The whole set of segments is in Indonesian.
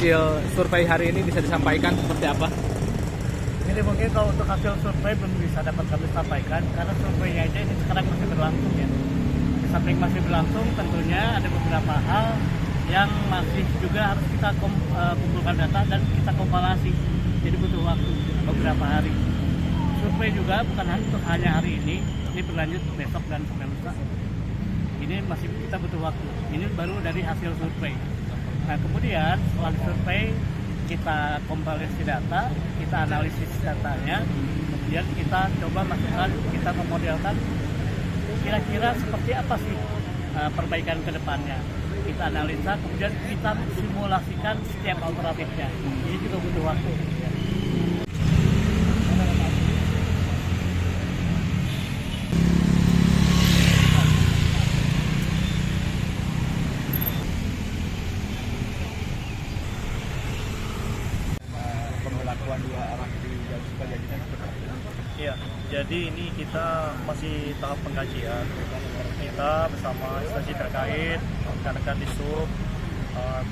hasil survei hari ini bisa disampaikan seperti apa? Jadi mungkin kalau untuk hasil survei belum bisa dapat kami sampaikan karena surveinya aja ini sekarang masih berlangsung ya. Di samping masih berlangsung tentunya ada beberapa hal yang masih juga harus kita kumpulkan data dan kita kompilasi. Jadi butuh waktu beberapa hari. Survei juga bukan hanya untuk hari ini berlanjut besok dan sampai lusa. Ini masih kita butuh waktu. Ini baru dari hasil survei. Nah kemudian setelah survei kita kompilasi data, kita analisis datanya, kemudian kita coba masukkan, kita memodelkan kira-kira seperti apa sih perbaikan ke depannya. Kita analisa, kemudian kita simulasikan setiap alternatifnya. Ini juga butuh waktu. Pemberlakuan dua arah di Jalan Sukajadi dan Iya, jadi ini kita masih tahap pengkajian. Kita bersama instansi terkait, rekan-rekan di sub,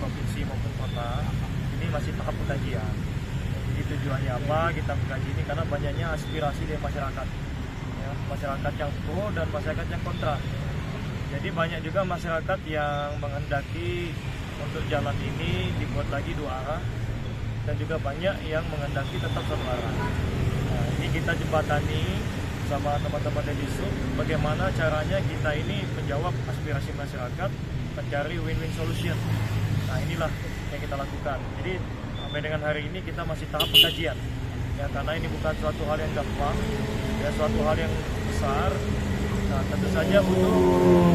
provinsi maupun kota, ini masih tahap pengkajian. Jadi tujuannya apa? Kita mengkaji ini karena banyaknya aspirasi dari masyarakat, ya, masyarakat yang pro dan masyarakat yang kontra. Jadi banyak juga masyarakat yang menghendaki untuk jalan ini dibuat lagi dua arah, dan juga banyak yang menghendaki tetap satu arah. Nah, ini kita jembatani sama teman-teman dari sub bagaimana caranya kita ini menjawab aspirasi masyarakat, mencari win-win solution. Nah inilah yang kita lakukan. Jadi sampai dengan hari ini kita masih tahap pengkajian, ya, karena ini bukan suatu hal yang gampang, ya, suatu hal yang besar. Nah tentu saja butuh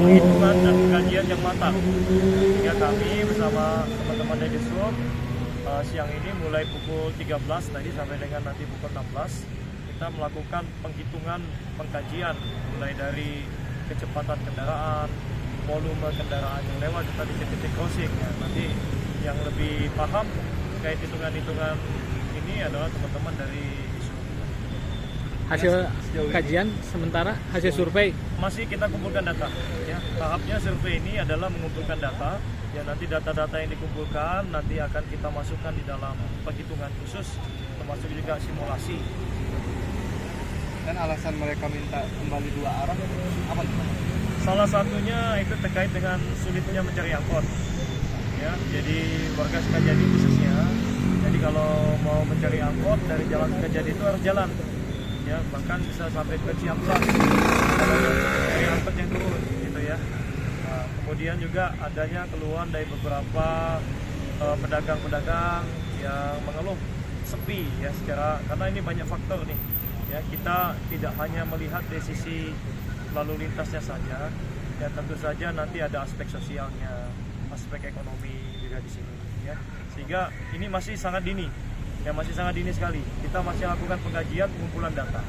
penghitungan dan pengkajian yang matang. Sehingga kami bersama teman-teman dari sub siang ini mulai pukul 13 tadi sampai dengan nanti pukul 16 kita melakukan penghitungan pengkajian mulai dari kecepatan kendaraan, volume kendaraan yang lewat serta di titik crossing ya. Nanti yang lebih paham terkait hitungan-hitungan ini adalah teman-teman dari ISU. Hasil kajian sementara, hasil survei Masih kita kumpulkan data ya. Tahapnya survei ini adalah mengumpulkan data. Ya, nanti data-data yang dikumpulkan nanti akan kita masukkan di dalam penghitungan khusus, termasuk juga simulasi. Dan alasan mereka minta kembali dua arah apa? Salah satunya itu terkait dengan sulitnya mencari angkot. Ya, jadi warga Sukajadi khususnya. Jadi kalau mau mencari angkot dari jalan Sukajadi itu harus jalan. Ya, bahkan bisa sampai ke Ciamplas. Kalau mencari angkot yang turun gitu ya. Kemudian juga adanya keluhan dari beberapa pedagang-pedagang yang mengeluh sepi ya karena ini banyak faktor nih ya, kita tidak hanya melihat dari sisi lalu lintasnya saja ya, tentu saja nanti ada aspek sosialnya, aspek ekonomi juga di sini ya, sehingga ini masih sangat dini ya, masih sangat dini sekali. Kita masih lakukan pengkajian, pengumpulan data.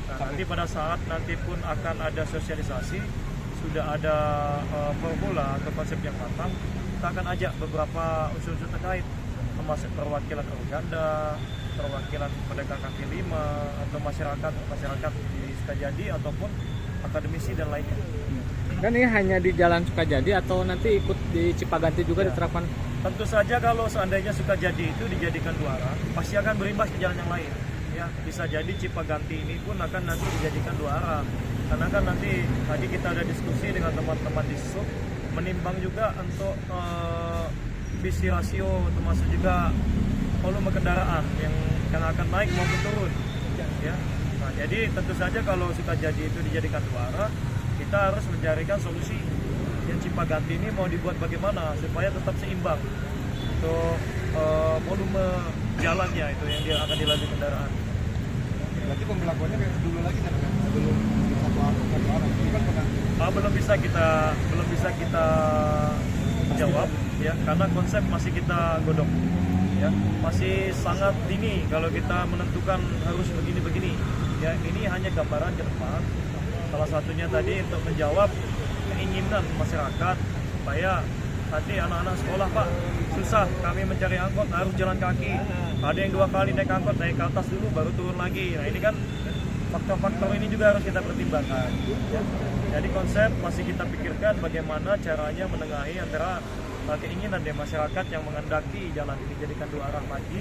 Nah, nanti pada saat nanti pun akan ada sosialisasi, sudah ada formula atau konsep yang matang, kita akan ajak beberapa unsur-unsur terkait, termasuk perwakilan Organda, perwakilan pedagang kaki lima, atau masyarakat di Sukajadi ataupun akademisi dan lainnya. dan ini hanya di Jalan Sukajadi atau nanti ikut di Cipaganti juga Ya. diterapkan? Tentu saja kalau seandainya Sukajadi itu dijadikan dua arah, pasti akan berimbas ke jalan yang lain. Ya, bisa jadi Cipaganti ini pun akan nanti dijadikan dua arah. Karena kan nanti tadi kita ada diskusi dengan teman-teman di sub, menimbang juga untuk visi rasio, termasuk juga volume kendaraan yang akan naik maupun turun. Ya. Nah, jadi tentu saja kalau Sukajadi itu dijadikan dua arah, kita harus mencarikan solusi. Yang Cipaganti ini mau dibuat bagaimana supaya tetap seimbang untuk volume jalannya itu yang dia akan dilalui kendaraan. Berarti pemberlakuannya kayak dulu lagi kan? Belum satu arah. Ini kan belum bisa kita jawab ya, karena konsep masih kita godok ya, masih sangat dini kalau kita menentukan harus begini ya. Ini hanya gambaran ke depan, salah satunya tadi untuk menjawab keinginan masyarakat supaya nanti anak-anak sekolah, Pak, susah kami mencari angkot, harus jalan kaki, ada yang 2 kali naik angkot, naik ke atas dulu baru turun lagi. Nah ini kan faktor-faktor ini juga harus kita pertimbangkan ya. Jadi konsep masih kita pikirkan bagaimana caranya menengahi antara keinginan dari masyarakat yang mengendaki jalan ini dijadikan dua arah lagi.